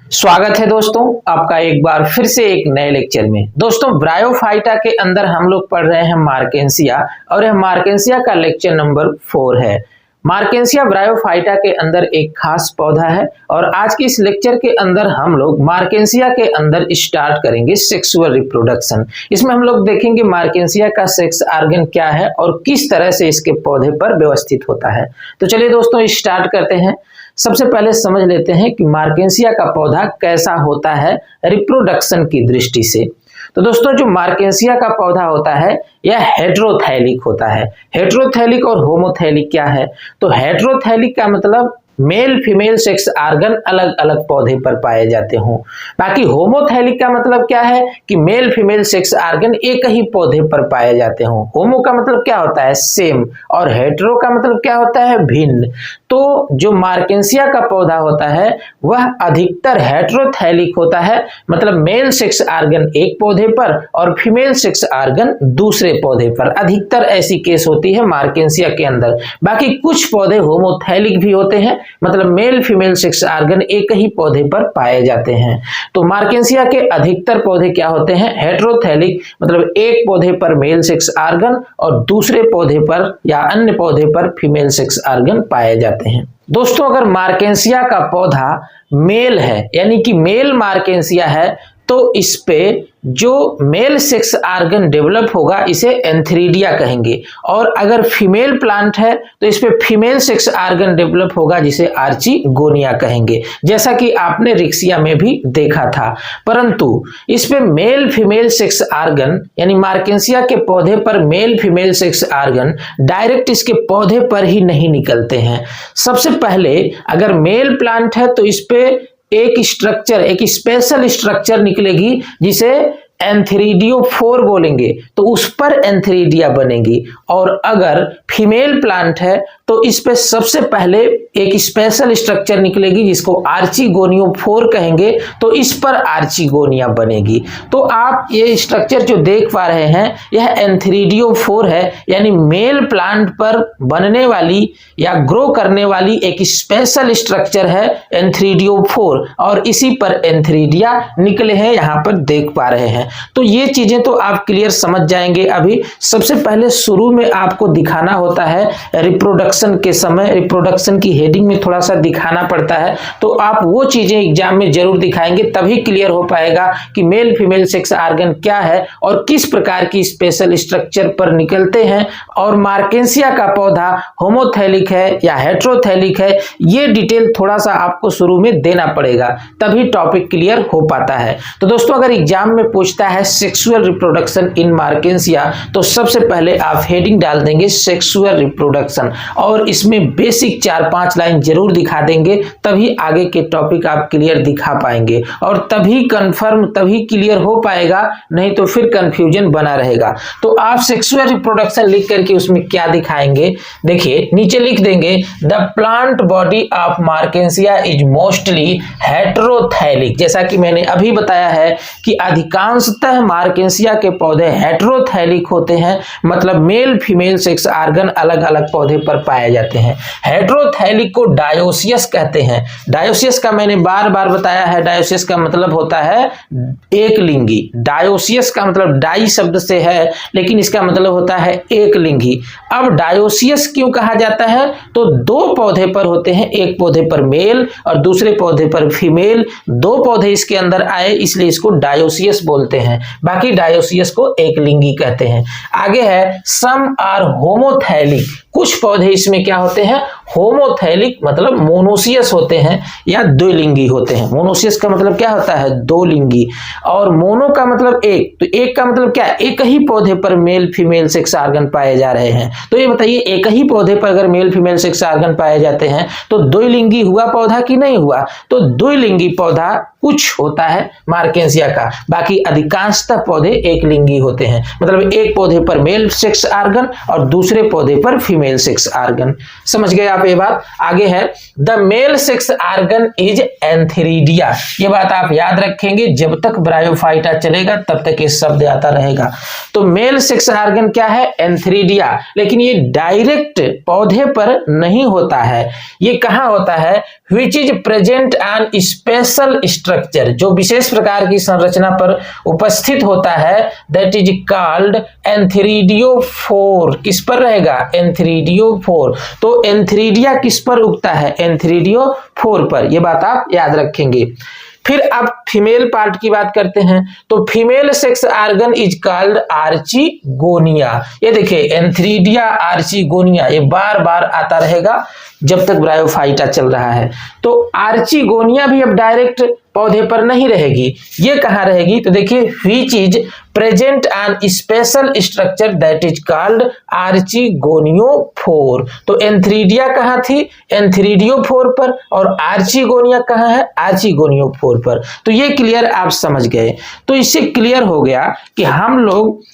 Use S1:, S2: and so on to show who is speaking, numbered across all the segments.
S1: स्वागत है दोस्तों आपका एक बार फिर से एक नए लेक्चर में। दोस्तों ब्रायोफाइटा के अंदर हम लोग पढ़ रहे हैं मार्केंसिया और यह मार्केंसिया का लेक्चर नंबर 4 है। मार्केंसिया ब्रायोफाइटा के अंदर एक खास पौधा है और आज के इस लेक्चर के अंदर हम लोग मार्केंसिया के अंदर स्टार्ट करेंगे सेक्सुअल रिप्रोडक्शन। इसमें हम लोग देखेंगे मार्केंसिया का सेक्स ऑर्गन क्या है और किस तरह से इसके पौधे पर व्यवस्थित होता है। तो चलिए दोस्तों स्टार्ट करते हैं। सबसे पहले समझ लेते हैं कि मार्केंसिया का पौधा कैसा होता है रिप्रोडक्शन की दृष्टि से। तो दोस्तों जो मार्केंसिया का पौधा होता है यह हेटेरोथैलिक होता है। हेटेरोथैलिक और होमोथैलिक क्या है? तो हेटेरोथैलिक का मतलब मेल फीमेल सेक्स ऑर्गन अलग अलग पौधे पर पाए जाते हों। बाकी होमोथैलिक का मतलब क्या है कि मेल फीमेल सेक्स ऑर्गन एक ही पौधे पर पाए जाते हों। होमो का मतलब क्या होता है? सेम, और हेटेरो का मतलब क्या होता है? भिन्न। तो जो मार्केंसिया का पौधा होता है वह अधिकतर हेटेरोथैलिक होता है, मतलब मेल सेक्स ऑर्गन एक पौधे पर और फीमेल सेक्स ऑर्गन दूसरे पौधे पर। अधिकतर ऐसी केस होती है मार्केंसिया के अंदर। बाकी कुछ पौधे होमोथैलिक भी होते हैं, मतलब मेल फीमेल सेक्स ऑर्गन एक ही पौधे पर पाए जाते हैं। तो मार्केंसिया के अधिकतर पौधे क्या होते हैं? हेटेरोथैलिक, मतलब एक पौधे पर मेल सेक्स ऑर्गन और दूसरे पौधे पर या अन्य पौधे पर फीमेल सेक्स ऑर्गन पाए जाते हैं। दोस्तों अगर मार्केंसिया का पौधा मेल है यानी कि मेल मार्केंसिया है तो इस पे जो मेल सेक्स ऑर्गन डेवलप होगा इसे एंथ्रीडिया कहेंगे, और अगर फीमेल प्लांट है तो इस पे फीमेल सेक्स ऑर्गन डेवलप होगा जिसे आर्चिगोनिया कहेंगे, जैसा कि आपने रिक्सिया में भी देखा था। परंतु इस पे मेल फीमेल सेक्स ऑर्गन यानी मार्केंसिया के पौधे पर male female sex organ direct इसके पौधे पर ही नहीं निकलते हैं। सबसे पहले अगर मेल प्लांट है तो इस पे एक स्ट्रक्चर, एक स्पेशल स्ट्रक्चर निकलेगी जिसे एंथ्रीडियोफोर बोलेंगे, तो उस पर एंथ्रीडिया बनेगी। और अगर फीमेल प्लांट है तो इस पे सबसे पहले एक स्पेशल स्ट्रक्चर निकलेगी जिसको आर्चिगोनियोफोर कहेंगे, तो इस पर आर्चिगोनिया बनेगी। तो आप ये स्ट्रक्चर जो देख पा रहे हैं यह एंथ्रीडियोफोर है, यानी मेल प्लांट पर बनने वाली या ग्रो करने वाली एक स्पेशल स्ट्रक्चर है एंथ्रीडियोफोर, और इसी पर एंथ्रीडिया निकले हैं, यहां पर देख पा रहे हैं। तो ये चीजें तो आप क्लियर समझ जाएंगे। अभी सबसे पहले शुरू में आपको दिखाना होता है रिप्रोडक्शन के समय, रिप्रोडक्शन की हेडिंग में थोड़ा सा दिखाना पड़ता है, तो आप वो चीजें एग्जाम में जरूर दिखाएंगे, तभी क्लियर हो पाएगा कि मेल फीमेल सेक्स ऑर्गन क्या है और किस प्रकार की स्पेशल स्ट्रक्चर पर निकलते हैं, और मार्केंसिया का पौधा होमोथैलिक है या हेटेरोथैलिक है, ये डिटेल थोड़ा सा आपको शुरू में देना पड़ेगा, तभी टॉपिक क्लियर हो पाता है। तो दोस्तों अगर एग्जाम में पूछता है सेक्सुअल रिप्रोडक्शन इन मार्केंसिया तो सबसे पहले आप हेडिंग डाल देंगे सेक्सुअल रिप्रोडक्शन, और इसमें बेसिक 4-5 लाइन जरूर दिखा देंगे, तभी आगे के टॉपिक आप क्लियर दिखा पाएंगे और तभी कंफर्म, तभी क्लियर हो पाएगा, नहीं तो फिर कंफ्यूजन बना रहेगा। तो आप सेक्सुअल रिप्रोडक्शन लिख करके उसमें क्या दिखाएंगे, देखिए नीचे लिख देंगे the plant body of Marchantia is mostly heterothallic. जैसा कि मैंने अभी बताया है कि अधिकांशतः मार्केंसिया के पौधे हेटेरोथैलिक होते हैं, मतलब मेल फीमेल सेक्स ऑर्गन अलग अलग पौधे पर पाए जाते हैं। हेटेरोथैलिक को डायोसियस कहते हैं। डायोसियस का मैंने बार बार बताया है, डायोसियस का मतलब होता है एक लिंगी। डायोसियस का मतलब डाई शब्द से है, लेकिन इसका मतलब होता है एक लिंगी। अब डायोसियस क्यों कहा जाता है? तो दो पौधे पर होते हैं, एक पौधे पर मेल और दूसरे पौधे पर फीमेल, दो पौधे इसके अंदर आए इसलिए इसको डायोसियस बोलते हैं। बाकी डायोसियस को एक लिंगी कहते हैं। आगे है सम आर होमोथैलिक, कुछ पौधे इसमें क्या होते हैं? होमोथैलिक, मतलब मोनोसियस होते हैं या द्विलिंगी होते हैं। मोनोसियस का मतलब क्या होता है? दो लिंगी, और मोनो का मतलब एक, तो एक का मतलब क्या? एक ही पौधे पर मेल फीमेल सेक्स ऑर्गन पाए जा रहे हैं। तो ये बताइए एक ही पौधे पर अगर मेल फीमेल सेक्स ऑर्गन पाए जाते हैं तो द्विलिंगी हुआ पौधा कि नहीं हुआ? तो द्विलिंगी पौधा कुछ होता है मार्केंसिया का, बाकी अधिकांशतः पौधे एक लिंगी होते हैं, मतलब एक पौधे पर मेल सेक्स ऑर्गन और दूसरे पौधे पर फीमेल सेक्स ऑर्गन। समझ गए आप आप ये बात। आगे है the male sex organ is antheridia, ये बात आप याद रखेंगे, जब तक ब्रायोफाइटा चलेगा तब तक ये शब्द आता रहेगा। तो मेल सेक्स आर्गन क्या है? एंथेरिडिया। लेकिन ये डायरेक्ट पौधे पर नहीं होता है, ये कहां होता है? Which is present on special structure, जो विशेष प्रकार की संरचना पर उपस्थित होता है, दैट इज कॉल्ड एंथेरिडियोफोर। किस पर रहेगा? एंथेरिडियोफोर। तो एंथेरिडिया किस पर उगता है? एंथेरिडियोफोर पर, ये बात आप याद रखेंगे। फिर अब फीमेल पार्ट की बात करते हैं, तो female sex organ is called archegonia. ये देखिए एंथेरिडिया, आर्चिगोनिया, ये बार बार आता रहेगा जब तक ब्रायोफाइटा चल रहा है। तो आर्चिगोनिया भी अब डायरेक्ट पौधे पर नहीं रहेगी, ये कहां रहेगी? तो देखिए which is present on special structure that is called archegoniophore. तो एंथेरिडिया कहां थी? एंथेरिडियोफोर पर, और आर्चिगोनिया कहां है? आर्चिगोनियोफोर पर। तो ये क्लियर आप समझ गए। तो इससे क्लियर हो गया कि हम लोग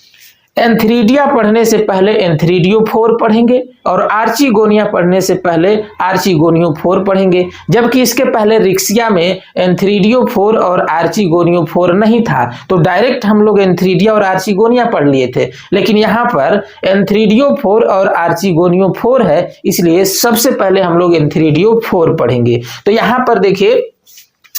S1: एंथेरिडिया पढ़ने से पहले एंथेरिडियोफोर पढ़ेंगे और आर्चिगोनिया पढ़ने से पहले आर्चिगोनियोफोर पढ़ेंगे, जबकि इसके पहले रिक्सिया में एंथेरिडियोफोर और आर्चिगोनियोफोर नहीं था, तो डायरेक्ट हम लोग एंथेरिडिया और आर्चिगोनिया पढ़ लिए थे। लेकिन यहाँ पर एंथेरिडियोफोर और आर्चिगोनियोफोर है, इसलिए सबसे पहले हम लोग एंथेरिडियोफोर पढ़ेंगे। तो यहाँ पर देखिए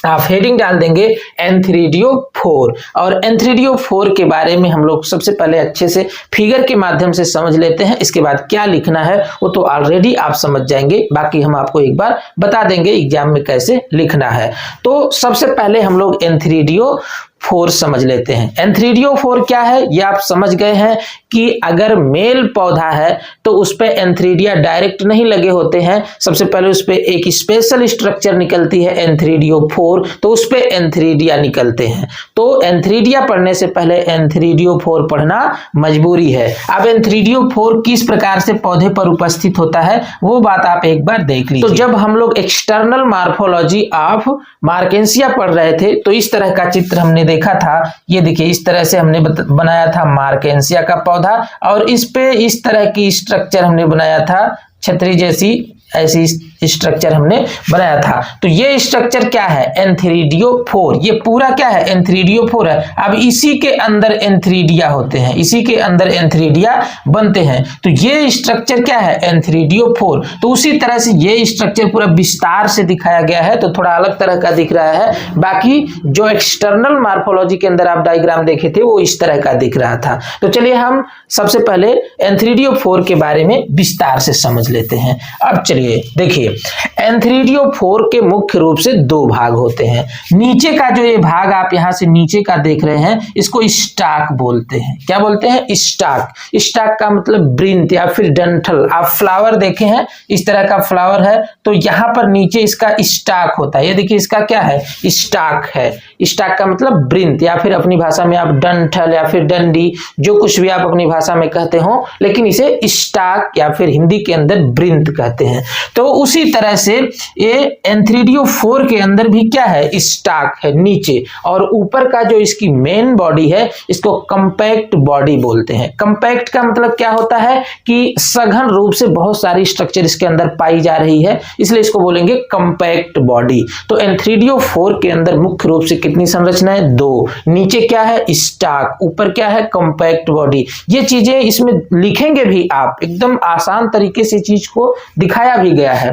S1: आप हेडिंग डाल देंगे एंथेरिडियोफोर, और एंथेरिडियोफोर के बारे में हम लोग सबसे पहले अच्छे से फिगर के माध्यम से समझ लेते हैं। इसके बाद क्या लिखना है वो तो ऑलरेडी आप समझ जाएंगे, बाकी हम आपको एक बार बता देंगे एग्जाम में कैसे लिखना है। तो सबसे पहले हम लोग एंथेरिडियोफोर समझ लेते हैं। एंथेरिडियोफोर क्या है ये आप समझ गए हैं कि अगर मेल पौधा है तो उस पे एंथेरिडिया डायरेक्ट नहीं लगे होते हैं, सबसे पहले उस पे एक स्पेशल स्ट्रक्चर निकलती है एंथेरिडियोफोर, तो उस पे एंथेरिडिया निकलते हैं। तो एंथेरिडिया पढ़ने से पहले एंथेरिडियोफोर पढ़ना मजबूरी है। अब एंथेरिडियोफोर किस प्रकार से पौधे पर उपस्थित होता है वो बात आप एक बार देख लीजिए। तो जब हम लोग एक्सटर्नल मार्फोलॉजी ऑफ मार्केंसिया पढ़ रहे थे तो इस तरह का चित्र हमने देखा था। ये देखिए इस तरह से हमने बनाया था मार्केंसिया का पौधा, और इस पे इस तरह की स्ट्रक्चर हमने बनाया था, छतरी जैसी ऐसी स्ट्रक्चर हमने बनाया था। तो ये स्ट्रक्चर क्या है? एंथेरिडियोफोर। ये पूरा क्या है? एंथेरिडियोफोर है। अब इसी के अंदर एंथेरिडिया होते हैं, इसी के अंदर एंथेरिडिया बनते हैं। तो ये स्ट्रक्चर क्या है? एंथेरिडियोफोर। तो उसी तरह से ये स्ट्रक्चर पूरा विस्तार से दिखाया गया है, तो थोड़ा अलग तरह का दिख रहा है। बाकी जो एक्सटर्नल मार्फोलॉजी के अंदर आप डायग्राम देखे थे वो इस तरह का दिख रहा था। तो चलिए हम सबसे पहले एंथेरिडियोफोर के बारे में विस्तार से समझ लेते हैं। अब चलिए देखिए एंथेरिडियोफोर के मुख्य रूप से दो भाग होते हैं। नीचे का जो ये भाग आप यहां से नीचे का देख रहे हैं इसको स्टाक बोलते हैं। क्या बोलते हैं? स्टाक। स्टाक का मतलब वृंत या फिर डंठल। आप फ्लावर देखे हैं, इस तरह का फ्लावर है, तो यहां पर नीचे इसका स्टाक होता है। ये देखिए इसका क्या है? स्टाक है। स्टाक का मतलब वृंत, या फिर अपनी भाषा में आप डंठल या फिर डंडी, जो कुछ भी आप अपनी भाषा में कहते हो, लेकिन इसे स्टाक या फिर हिंदी के अंदर वृंत कहते हैं। तो उसी तरह से ये एंथेरिडियोफोर के अंदर भी क्या है? स्टाक है नीचे, और ऊपर का जो इसकी मेन बॉडी है इसको कंपैक्ट बॉडी बोलते हैं। कंपैक्ट का मतलब क्या होता है कि सघन रूप से बहुत सारी स्ट्रक्चर इसके अंदर पाई जा रही है, इसलिए इसको बोलेंगे कंपैक्ट बॉडी। तो एंथेरिडियोफोर के अंदर मुख्य रूप से कितनी संरचनाएं? दो। नीचे क्या है? स्टाक, ऊपर क्या है? Compact body. ये चीजें इसमें लिखेंगे भी आप, एकदम आसान तरीके से चीज को दिखाया भी गया है।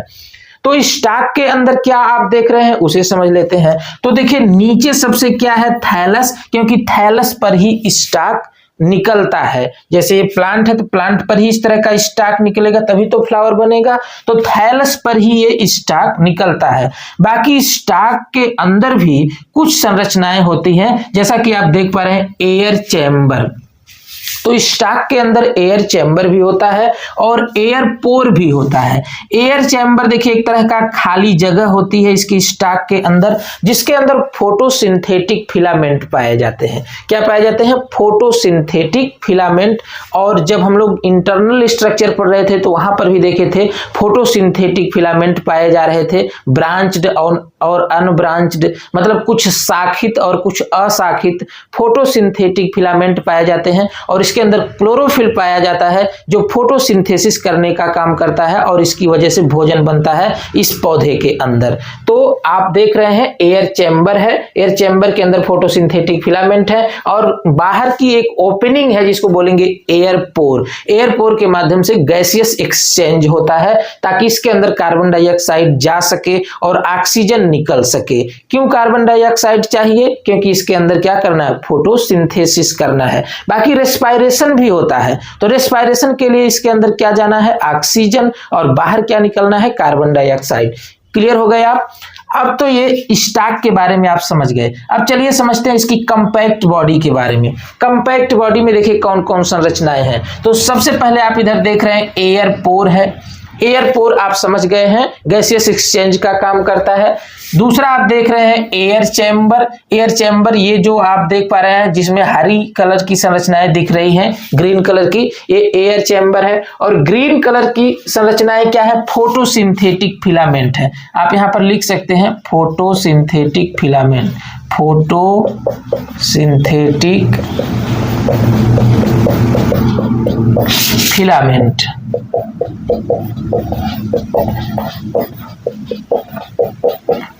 S1: तो स्टाक के अंदर क्या आप देख रहे हैं उसे समझ लेते हैं। तो देखिए नीचे सबसे क्या है? थैलस, क्योंकि थैलस पर ही स्टाक निकलता है। जैसे ये प्लांट है तो प्लांट पर ही इस तरह का स्टाक निकलेगा तभी तो फ्लावर बनेगा, तो थैलस पर ही ये स्टाक निकलता है। बाकी स्टाक के अंदर भी कुछ संरचनाएं होती हैं, जैसा कि आप देख पा रहे हैं एयर चैम्बर। तो स्टाक के अंदर एयर चैम्बर भी होता है और एयर पोर भी होता है। एयर चैम्बर देखिए एक तरह का खाली जगह होती है इसकी स्टाक के अंदर, जिसके अंदर फोटोसिंथेटिक फिलामेंट पाए जाते हैं। क्या पाए जाते हैं? Photosynthetic filament. और जब हम लोग इंटरनल स्ट्रक्चर पढ़ रहे थे तो वहां पर भी देखे थे फोटोसिंथेटिक फिलामेंट पाए जा रहे थे, ब्रांच्ड और अनब्रांच्ड, मतलब कुछ शाखित और कुछ अशाखित फोटोसिंथेटिक फिलामेंट पाए जाते हैं। और इसके अंदर क्लोरोफिल पाया जाता है जो फोटोसिंथेसिस करने का काम करता है और इसकी वजह से भोजन बनता है इस पौधे के अंदर। तो आप देख रहे हैं एयर चैम्बर है, एयर चैम्बर के अंदर फोटोसिंथेटिक फिलामेंट है और बाहर की एक ओपनिंग है जिसको बोलेंगे एयर पोर। एयर पोर के माध्यम से गैसियस एक्सचेंज होता है ताकि इसके अंदर कार्बन डाइऑक्साइड जा सके और ऑक्सीजन निकल सके। क्यों कार्बन डाइऑक्साइड चाहिए? क्योंकि इसके अंदर क्या करना है, फोटोसिंथेसिस करना है। बाकी रेस्पायरेशन भी होता है, तो रेस्पायरेशन के लिए इसके अंदर क्या जाना है, ऑक्सीजन, और बाहर क्या निकलना है, कार्बन डाइऑक्साइड। क्लियर हो गए आप? अब तो ये स्टाक के बारे में आप समझ गए। अब चलिए समझते हैं इसकी कंपैक्ट बॉडी के बारे में। कंपैक्ट बॉडी में देखिए कौन कौन संरचनाएं हैं। तो सबसे पहले आप इधर देख रहे हैं एयर पोर है। एयर पोर आप समझ गए हैं, गैसियस एक्सचेंज का काम करता है। दूसरा आप देख रहे हैं एयर चैम्बर। एयर चैम्बर ये जो आप देख पा रहे हैं जिसमें हरी कलर की संरचनाएं दिख रही हैं, ग्रीन कलर की, ये एयर चैम्बर है। और ग्रीन कलर की संरचनाएं क्या है, फोटोसिंथेटिक फिलामेंट है। आप यहां पर लिख सकते हैं photosynthetic filament, photosynthetic filament.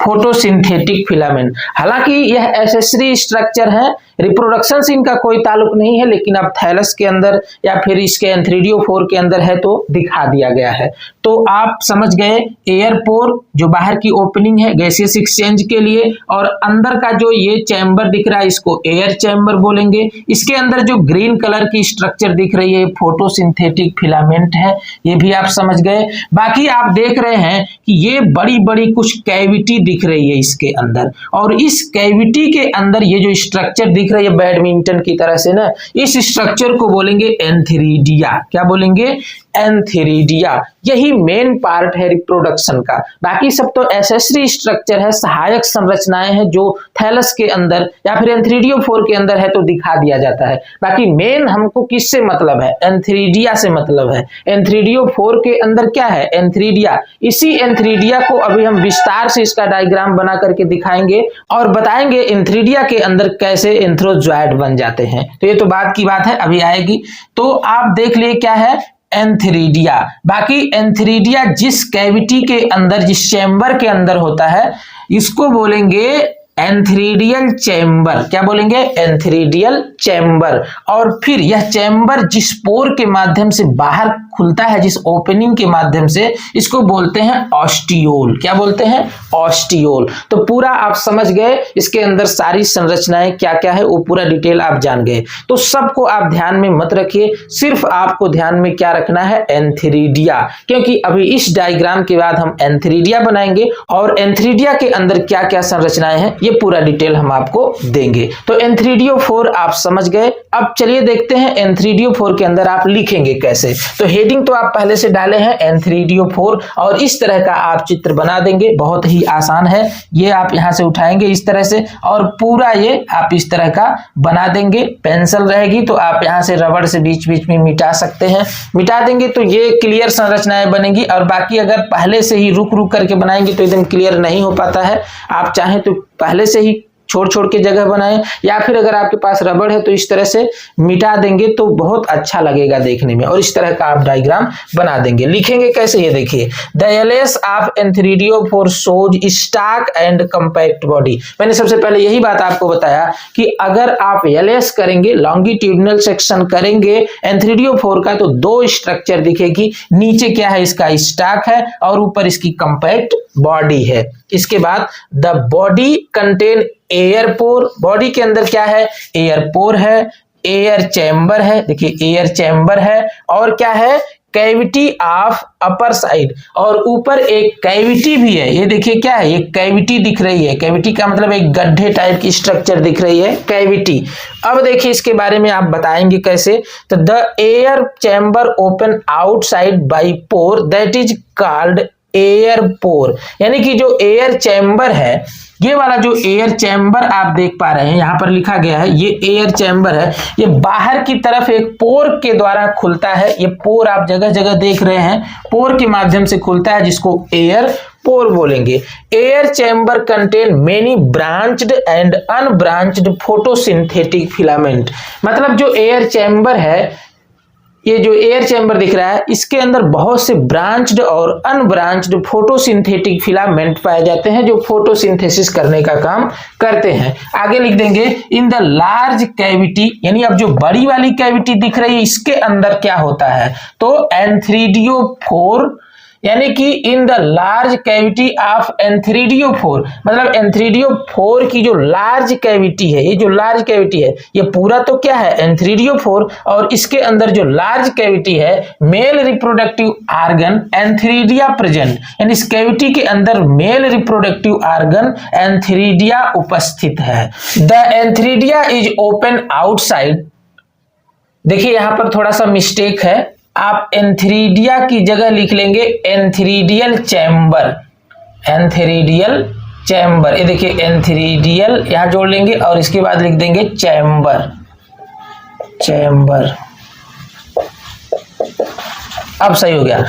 S1: Photosynthetic filament, हालांकि यह एसेसरी स्ट्रक्चर है, रिप्रोडक्शन से इनका कोई ताल्लुक नहीं है, लेकिन अब थैलस के अंदर या फिर इसके एंथ्रीडियोफोर के अंदर है तो दिखा दिया गया है। तो आप समझ गए एयर पोर जो बाहर की ओपनिंग है गैसियस एक्सचेंज के लिए, और अंदर का जो ये चैम्बर दिख रहा है इसको एयर चैम्बर बोलेंगे। इसके अंदर जो ग्रीन कलर की स्ट्रक्चर दिख रही है फोटोसिंथेटिक फिलामेंट है, ये भी आप समझ गए। बाकी आप देख रहे हैं कि ये बड़ी बड़ी कुछ कैविटी दिख रही है इसके अंदर, और इस कैविटी के अंदर ये जो स्ट्रक्चर दिख रही है बैडमिंटन की तरह से ना, इस स्ट्रक्चर को बोलेंगे एंथीरिडिया। क्या बोलेंगे, एंथीरिडिया। यही मेन पार्ट है रिप्रोडक्शन का। बाकी सब तो एसेसरी स्ट्रक्चर है, सहायक संरचनाएं हैं जो थैलस के अंदर या फिर एंथ्रीडियोफोर के अंदर है तो दिखा दिया जाता है। बाकी मेन हमको किससे मतलब है, एंथीरिडिया से मतलब है। एंथ्रीडियोफोर के अंदर क्या है, एंथीरिडिया। इसी एंथीरिडिया को अभी हम विस्तार से इसका डायग्राम बना करके दिखाएंगे और बताएंगे एंथीरिडिया के अंदर कैसे एंथ्रोजॉइड बन जाते हैं। तो ये तो बात की बात है, अभी आएगी। तो आप देख लिए क्या है, एंथीरिडिया। बाकी एंथीरिडिया जिस कैविटी के अंदर, जिस चैम्बर के अंदर होता है, इसको बोलेंगे एंथीरिडियल चैम्बर। क्या बोलेंगे, एंथीरिडियल चैम्बर। और फिर यह चैम्बर जिस पोर के माध्यम से बाहर खुलता है, जिस ओपनिंग के माध्यम से, इसको बोलते हैं ऑस्टियोल। क्या बोलते हैं, ऑस्टियोल। तो पूरा आप समझ गए, इसके अंदर सारी संरचनाएं क्या क्या है वो पूरा डिटेल आप जान गए। तो सबको आप ध्यान में मत रखिए, सिर्फ आपको ध्यान में क्या रखना है, एंथीरिडिया। क्योंकि अभी इस डायग्राम के बाद हम एंथीरिडिया बनाएंगे और एंथीरिडिया के अंदर क्या क्या संरचनाएं हैं ये पूरा डिटेल हम आपको देंगे। तो एंथ्रीडियोफोर आप समझ गए। अब चलिए देखते हैं एंथ्रीडियोफोर के अंदर आप लिखेंगे कैसे। तो हेडिंग तो आप पहले से डाले हैं एंथ्रीडियोफोर, और इस तरह का आप चित्र बना देंगे। बहुत ही आसान है, ये आप यहां से उठाएंगे इस तरह से और पूरा ये आप इस तरह का बना देंगे। पेंसिल रहेगी तो आप यहां से रबड़ से बीच बीच में मिटा सकते हैं, मिटा देंगे तो ये क्लियर संरचनाएं बनेगी। और बाकी अगर पहले से ही रुक रुक करके बनाएंगे तो एकदम क्लियर नहीं हो पाता है। आप चाहें तो पहले से ही छोड़ छोड़ के जगह बनाएं, या फिर अगर आपके पास रबड़ है तो इस तरह से मिटा देंगे तो बहुत अच्छा लगेगा देखने में, और इस तरह का आप डायग्राम बना देंगे। लिखेंगे कैसे, ये देखिए, the alias of antheridiophore shows stalk and compact body. मैंने सबसे पहले यही बात आपको बताया कि अगर आप एलियास करेंगे, लॉन्गिट्यूडिनल सेक्शन करेंगे एंथ्रीडियोफोर का, तो दो स्ट्रक्चर दिखेगी। नीचे क्या है, इसका स्टाक है, और ऊपर इसकी कंपैक्ट बॉडी है। इसके बाद the body contain air pore. Body के अंदर क्या है, एयर पोर है, एयर चैम्बर है, देखिए एयर चैम्बर है, और क्या है, कैविटी ऑफ अपर साइड, और ऊपर एक कैविटी भी है। ये देखिए क्या है, ये कैविटी दिख रही है। कैविटी का मतलब एक गड्ढे टाइप की स्ट्रक्चर दिख रही है, कैविटी। अब देखिए इसके बारे में आप बताएंगे कैसे। तो the air chamber open outside by pore that is called air pore. यानी कि जो एयर चैम्बर है, ये वाला जो एयर चैम्बर आप देख पा रहे हैं, यहां पर लिखा गया है, ये एयर चैम्बर है। ये बाहर की तरफ एक पोर के द्वारा खुलता है। ये पोर आप जगह जगह देख रहे हैं, पोर के माध्यम से खुलता है, जिसको एयर पोर बोलेंगे। Air chamber contain many branched and unbranched photosynthetic filament, मतलब जो एयर चैम्बर है, ये जो एयर चैम्बर दिख रहा है, इसके अंदर बहुत से ब्रांच्ड और अनब्रांच्ड फोटोसिंथेटिक फिलामेंट पाए जाते हैं जो फोटोसिंथेसिस करने का काम करते हैं। आगे लिख देंगे इन द लार्ज कैविटी, यानी अब जो बड़ी वाली कैविटी दिख रही है इसके अंदर क्या होता है, तो एंथ्रीडियोफोर, यानी कि in the large cavity of antheridiophore, मतलब एंथ्रीडियोफोर की जो लार्ज कैविटी है, ये जो लार्ज कैविटी है ये पूरा तो क्या है एंथ्रीडियोफोर, और इसके अंदर जो लार्ज कैविटी है male reproductive organ antheridia present, यानी इस कैविटी के अंदर मेल रिप्रोडक्टिव आर्गन एंथ्रीडिया उपस्थित है। The antheridia is open outside, देखिए यहां पर थोड़ा सा मिस्टेक है, आप एंथ्रीडिया की जगह लिख लेंगे एंथ्रीडियल चैम्बर, एंथ्रीडियल चैम्बर, ये देखिए एंथ्रीडियल यहां जोड़ लेंगे और इसके बाद लिख देंगे चैम्बर, चैम्बर, अब सही हो गया।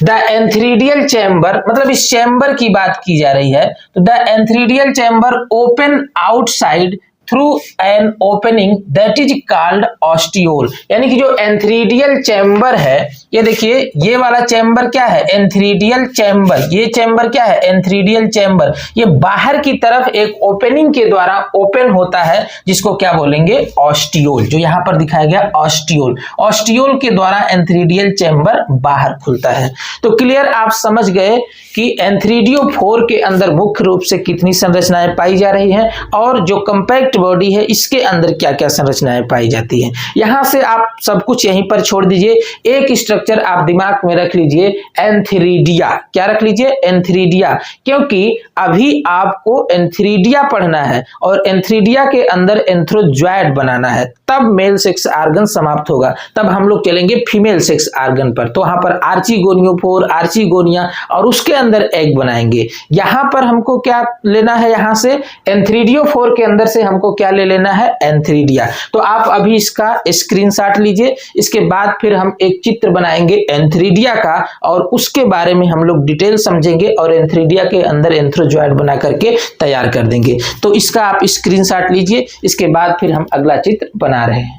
S1: द एंथ्रीडियल चैम्बर, मतलब इस चैम्बर की बात की जा रही है, तो the antheridial chamber open outside through an opening that is called ostiole, यानी कि जो एंथ्रीडियल चैम्बर है, ये देखिए ये वाला चैम्बर क्या है एंथ्रीडियल चैम्बर, ये चैम्बर क्या है एंथ्रीडियल चैम्बर, ये बाहर की तरफ एक ओपनिंग के द्वारा ओपन होता है जिसको क्या बोलेंगे ऑस्टियोल, जो यहां पर दिखाया गया ऑस्टियोल, ऑस्टियोल के द्वारा एंथ्रीडियल चैम्बर बाहर खुलता है। तो क्लियर, आप समझ गए कि एंथ्रीडियोफोर के अंदर मुख्य रूप से कितनी संरचनाएं पाई जा रही हैं और जो कंपैक्ट बॉडी है इसके अंदर क्या क्या संरचनाएं पाई जाती हैं। यहां से आप सब कुछ यहीं पर छोड़ दीजिए, एक स्ट्रक्चर आप दिमाग में रख लीजिए एंथ्रीडिया, क्या रख लीजिए एंथ्रीडिया, क्योंकि अभी आपको एंथ्रीडिया पढ़ना है और एंथ्रीडिया के अंदर एंथ्रोजॉइड बनाना है, तब मेल सेक्स आर्गन समाप्त होगा, तब हम लोग चलेंगे फीमेल सेक्स आर्गन पर। तो वहां पर आर्चिगोनियोफोर, आर्चिगोनिया और उसके अंदर एग बनाएंगे। यहां पर हमको क्या लेना है, यहां से एंथ्रीडियोफोर के अंदर से हमको क्या ले लेना है एंथ्रीडिया। तो आप अभी इसका स्क्रीनशॉट लीजिए, इसके बाद फिर हम एक चित्र बनाएंगे एंथ्रीडिया का और उसके बारे में हम लोग डिटेल समझेंगे और एंथ्रीडिया के अंदर एंथ्रोजॉइड बना करके तैयार कर देंगे। तो इसका आप स्क्रीनशॉट लीजिए, इसके बाद फिर हम अगला चित्र बना रहे हैं।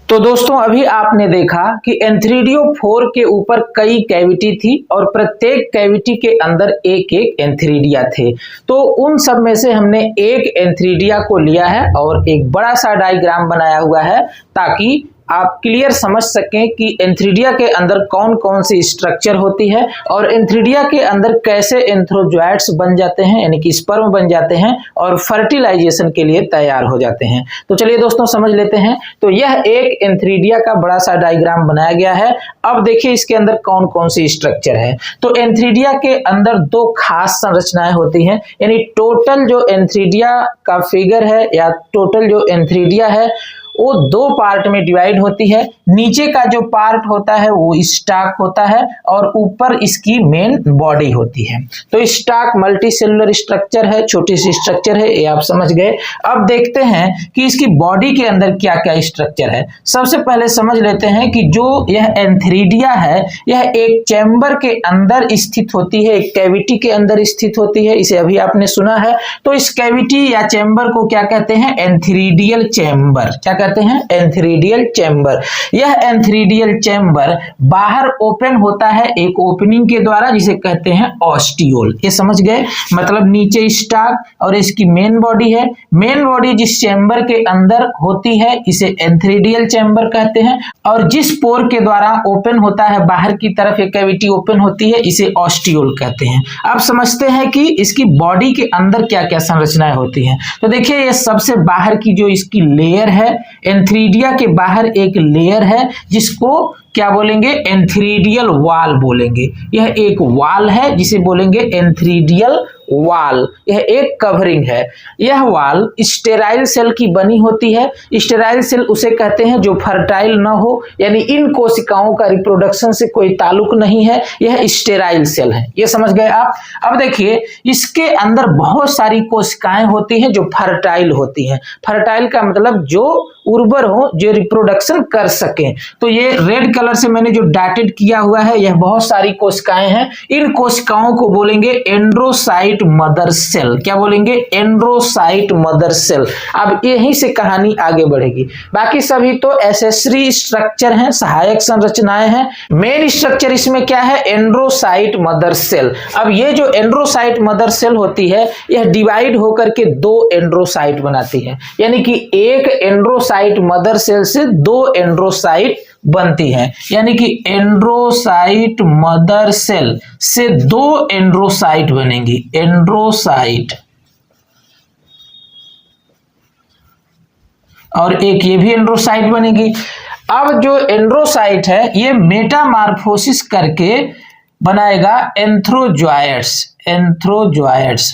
S1: तो दोस्तों अभी आपने देखा कि एंथ्रीडियोफोर के ऊपर कई कैविटी थी और प्रत्येक कैविटी के अंदर एक एक एंथ्रीडिया थे। तो उन सब में से हमने एक एंथ्रीडिया को लिया है और एक बड़ा सा डायग्राम बनाया हुआ है ताकि आप क्लियर समझ सकें कि एंथ्रीडिया के अंदर कौन कौन सी स्ट्रक्चर होती है और एंथ्रीडिया के अंदर कैसे एंथ्रोजॉइड्स बन जाते हैं, यानी कि स्पर्म बन जाते हैं और फर्टिलाइजेशन के लिए तैयार हो जाते हैं। तो चलिए दोस्तों समझ लेते हैं। तो यह एक एंथ्रीडिया का बड़ा सा डायग्राम बनाया गया है। अब देखिए इसके अंदर कौन कौन सी स्ट्रक्चर है। तो एंथ्रीडिया के अंदर दो खास संरचनाएं होती हैं, यानी टोटल जो एंथ्रीडिया का फिगर है या टोटल जो एंथ्रीडिया है वो दो पार्ट में डिवाइड होती है। नीचे का जो पार्ट होता है वो स्टाक होता है और ऊपर इसकी मेन बॉडी होती है। तो स्टाक मल्टी सेलुलर स्ट्रक्चर है, छोटी सी स्ट्रक्चर है, ये आप समझ गए। अब देखते हैं कि इसकी बॉडी के अंदर क्या क्या स्ट्रक्चर है। सबसे पहले समझ लेते हैं कि जो यह एंथ्रीडिया है यह एक चैम्बर के अंदर स्थित होती है, एक कैविटी के अंदर स्थित होती है, इसे अभी आपने सुना है। तो इस कैविटी या चैम्बर को क्या कहते हैं एंथ्रीडियल चैम्बर, क्या कहते हैं एंथ्रीडियल चैम्बर। यह एंथ्रीडियल चैम्बर बाहर ओपन होता है एक ओपनिंग के द्वारा जिसे कहते हैं ऑस्टियोल। ये समझ गए, मतलब नीचे स्टाक और इसकी मेन बॉडी है। मेन बॉडी जिस चैम्बर के अंदर होती है इसे एंथ्रीडियल चैम्बर कहते हैं और जिस पोर के द्वारा ओपन होता है बाहर की तरफ एक कैविटी ओपन होती है इसे ऑस्टियोल कहते हैं। अब समझते हैं कि इसकी बॉडी के अंदर क्या क्या संरचनाएं होती हैं। तो देखिए ये सबसे बाहर की जो इसकी लेयर है, एंथ्रीडिया के बाहर एक लेयर है जिसको क्या बोलेंगे एंथ्रीडियल वॉल बोलेंगे। यह एक वॉल है जिसे बोलेंगे एंथ्रीडियल वॉल, यह एक कवरिंग है। यह वॉल स्टेराइल सेल की बनी होती है। स्टेराइल सेल उसे कहते हैं जो फर्टाइल ना हो, यानी इन कोशिकाओं का रिप्रोडक्शन से कोई ताल्लुक नहीं है, यह स्टेराइल सेल है। ये समझ गए आप। अब देखिए इसके अंदर बहुत सारी कोशिकाएं होती हैं जो फर्टाइल होती हैं। फर्टाइल का मतलब जो उर्वर हो, जो रिप्रोडक्शन कर सकें। तो ये रेड कलर से मैंने जो डॉटेड किया हुआ है, यह बहुत सारी कोशिकाएं हैं। इन कोशिकाओं को बोलेंगे एंड्रोसाइट मदर सेल। क्या बोलेंगे? Androcyte mother cell. अब यहीं से कहानी आगे बढ़ेगी। बाकी सभी तो एसेसरी स्ट्रक्चर हैं, सहायक संरचनाएं हैं। मेन स्ट्रक्चर इसमें क्या है? एंड्रोसाइट मदर सेल। अब ये जो एंड्रोसाइट मदर सेल होती है, यह डिवाइड होकर के 2 एंड्रोसाइट बनाती है, यानी कि एक एंड्रोसाइट मदर सेल से 2 एंड्रोसाइट बनती है, यानी कि एंड्रोसाइट मदर सेल से 2 एंड्रोसाइट बनेंगी। एंड्रोसाइट, और एक ये भी एंड्रोसाइट बनेगी। अब जो एंड्रोसाइट है, ये मेटामार्फोसिस करके बनाएगा एंथ्रोजॉयड्स। एंथ्रोजॉयड्स,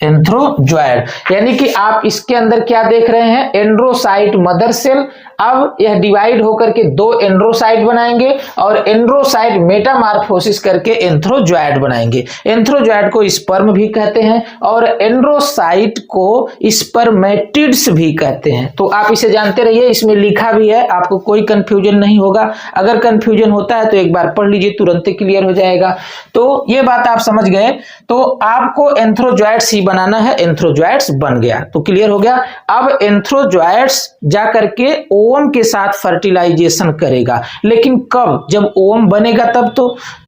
S1: एंथ्रोजॉयड, यानी कि आप इसके अंदर क्या देख रहे हैं? एंड्रोसाइट मदर सेल। अब यह डिवाइड होकर के 2 एंड्रोसाइट बनाएंगे और एंड्रोसाइट मेटामार्फोसिस करके एंथ्रोजॉयड बनाएंगे। एंथ्रोजॉयड को स्पर्म भी कहते हैं और एंड्रोसाइट को स्पर्मेटिड्स भी कहते हैं। तो आप इसे जानते रहिए, इसमें लिखा भी है, आपको कोई कंफ्यूजन नहीं होगा। अगर कंफ्यूजन होता है तो एक बार पढ़ लीजिए, तुरंत ही क्लियर हो जाएगा। तो ये बात आप समझ गए। तो आपको एंथ्रोजॉयड्स ही बनाना है, एंथ्रोजॉयड्स बन गया तो क्लियर हो गया। अब एंथ्रोजॉयड्स जा करके ओवम के साथ फर्टिलाइजेशन करेगा, लेकिन कब? जब ओवम बनेगा तब।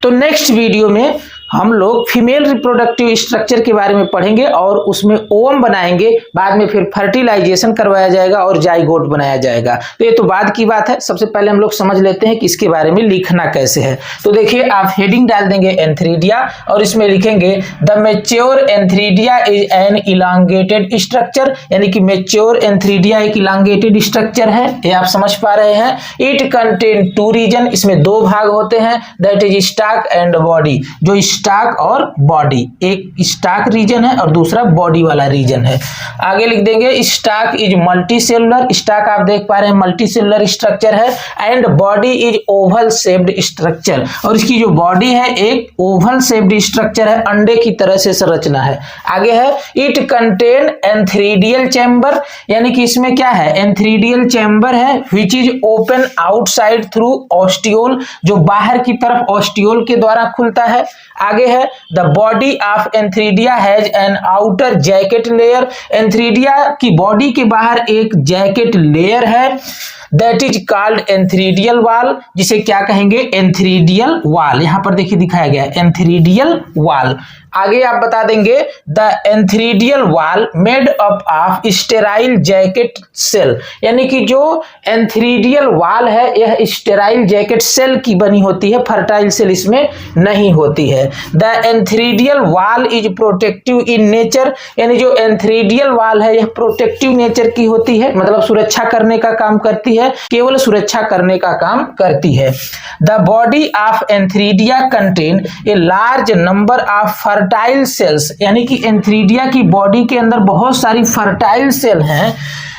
S1: तो नेक्स्ट वीडियो में हम लोग फीमेल रिप्रोडक्टिव स्ट्रक्चर के बारे में पढ़ेंगे और उसमें ओवम बनाएंगे, बाद में फिर फर्टिलाइजेशन करवाया जाएगा और जाइगोट बनाया जाएगा। तो ये तो बाद की बात है, सबसे पहले हम लोग समझ लेते हैं कि इसके बारे में लिखना कैसे है। तो देखिए, आप हेडिंग डाल देंगे एंथ्रीडिया और इसमें लिखेंगे the mature antheridia is an elongated structure, यानी कि मैच्योर एंथ्रीडिया एक इलांगेटेड स्ट्रक्चर है। ये आप समझ पा रहे हैं। इट कंटेन 2 रीजन, इसमें 2 भाग होते हैं, that is stock and body. जो स्टॉक और बॉडी, एक स्टॉक रीजन है और दूसरा बॉडी वाला रीजन है। आगे लिख देंगे stock is multi cellular, stock आप देख पा रहे हैं मल्टी सेलुलर स्ट्रक्चर है, and body is Oval shaped structure, और इसकी जो बॉडी है एक ओवल शेप्ड स्ट्रक्चर है, अंडे की तरह से संरचना है। आगे है इट कंटेन एंथ्रीडियल चैम्बर, यानी कि इसमें क्या है? एंथ्रीडियल चैम्बर है which is open outside through ostiole, जो बाहर की तरफ ऑस्टियोल के द्वारा खुलता है। आगे है the body of antheridia has an outer jacket layer, antheridia की बॉडी के बाहर एक जैकेट लेयर है, that is called antheridial wall, जिसे क्या कहेंगे? Antheridial wall. यहां पर देखिए दिखाया गया है एंथ्रीडियल वॉल। आगे आप बता देंगे the antheridial wall made up of sterile jacket cell, यानी कि जो एंथ्रीडियल वॉल है यह स्टेराइल जैकेट सेल की बनी होती है, फर्टाइल सेल इसमें नहीं होती है। The antheridial wall is protective in nature, यानी जो एंथ्रीडियल वॉल है यह प्रोटेक्टिव नेचर की होती है, मतलब सुरक्षा करने का काम करती है, केवल सुरक्षा करने का काम करती है। The body of antheridia contain a large number of fertile cells, यानी कि एंथ्रीडिया की बॉडी के अंदर बहुत सारी फर्टाइल सेल हैं,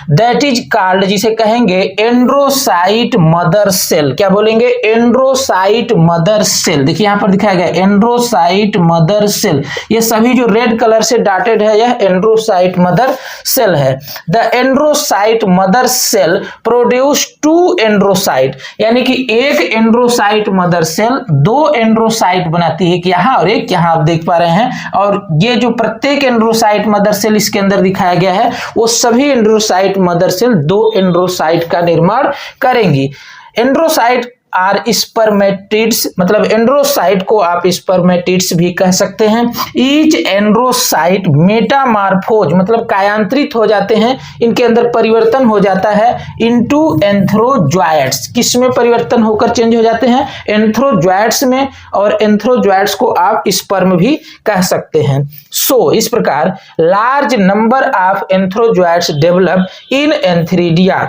S1: दैट इज कॉल्ड, जिसे कहेंगे एंड्रोसाइट मदर सेल। क्या बोलेंगे? Androcyte mother cell. देखिए यहां पर दिखाया गया एंड्रोसाइट मदर सेल, ये सभी जो रेड कलर से डॉटेड है यह एंड्रोसाइट मदर सेल है। द एंड्रोसाइट मदर सेल प्रोड्यूस 2 एंड्रोसाइट, यानी कि एक एंड्रोसाइट मदर सेल 2 एंड्रोसाइट बनाती है, एक यहां और एक यहां, आप देख पा रहे हैं। और ये जो प्रत्येक एंड्रोसाइट मदर सेल इसके अंदर दिखाया गया है वो सभी एंड्रोसाइट मदर सेल 2 एंड्रोसाइट का निर्माण करेंगी। एंड्रोसाइट आर स्पर्मेटिड्स, मतलब एंड्रोसाइट को आप स्पर्मेटिड्स भी कह सकते हैं। ईच एंड्रोसाइट मेटामार्फोज, मतलब कायांतरित हो जाते हैं, इनके अंदर परिवर्तन हो जाता है इनटू एंथ्रोजॉयड्स। किस में परिवर्तन होकर चेंज हो जाते हैं? एंथ्रोजॉयड्स में, और एंथ्रोजॉयड्स को आप स्पर्म भी कह सकते हैं। सो इस प्रकार large number of antherozoids develop in antheridia,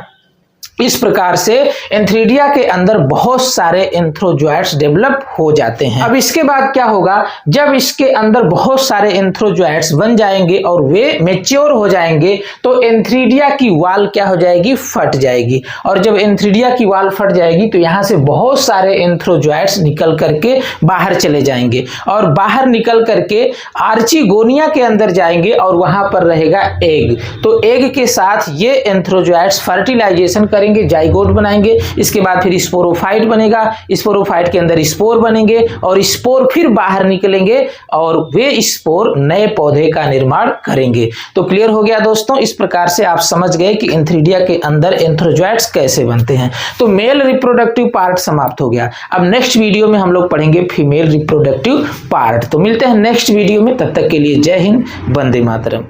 S1: इस प्रकार से एंथ्रीडिया के अंदर बहुत सारे एंथ्रोजोइट्स डेवलप हो जाते हैं। अब इसके बाद क्या होगा, जब इसके अंदर बहुत सारे एंथ्रोजोइट्स बन जाएंगे और वे मैच्योर हो जाएंगे तो एंथ्रीडिया की वाल क्या हो जाएगी, फट जाएगी। और जब एंथ्रीडिया की वाल फट जाएगी तो यहां से बहुत सारे एंथ्रोजोइट्स निकल करके बाहर चले जाएंगे और बाहर निकल करके आर्चिगोनिया के अंदर जाएंगे और वहां पर रहेगा एग। तो एग के साथ ये एंथ्रोजोइट्स फर्टिलाइजेशन करेंगे, जाइगोट बनाएंगे। इसके बाद फिर स्पोरोफाइट बनेगा, स्पोरोफाइट के अंदर स्पोर बनेंगे और स्पोर फिर बाहर निकलेंगे और वे स्पोर नए पौधे का निर्माण करेंगे। तो क्लियर हो गया दोस्तों, इस प्रकार से आप समझ गए कि एंथ्रीडिया के अंदर एंथ्रोजोइट्स कैसे बनते हैं। तो मेल रिप्रोडक्टिव पार्ट समाप्त हो गया। अब नेक्स्ट वीडियो में हम लोग पढ़ेंगे फीमेल रिप्रोडक्टिव पार्ट। तो मिलते हैं नेक्स्ट वीडियो में, तब तक के लिए जय हिंद, वंदे मातरम।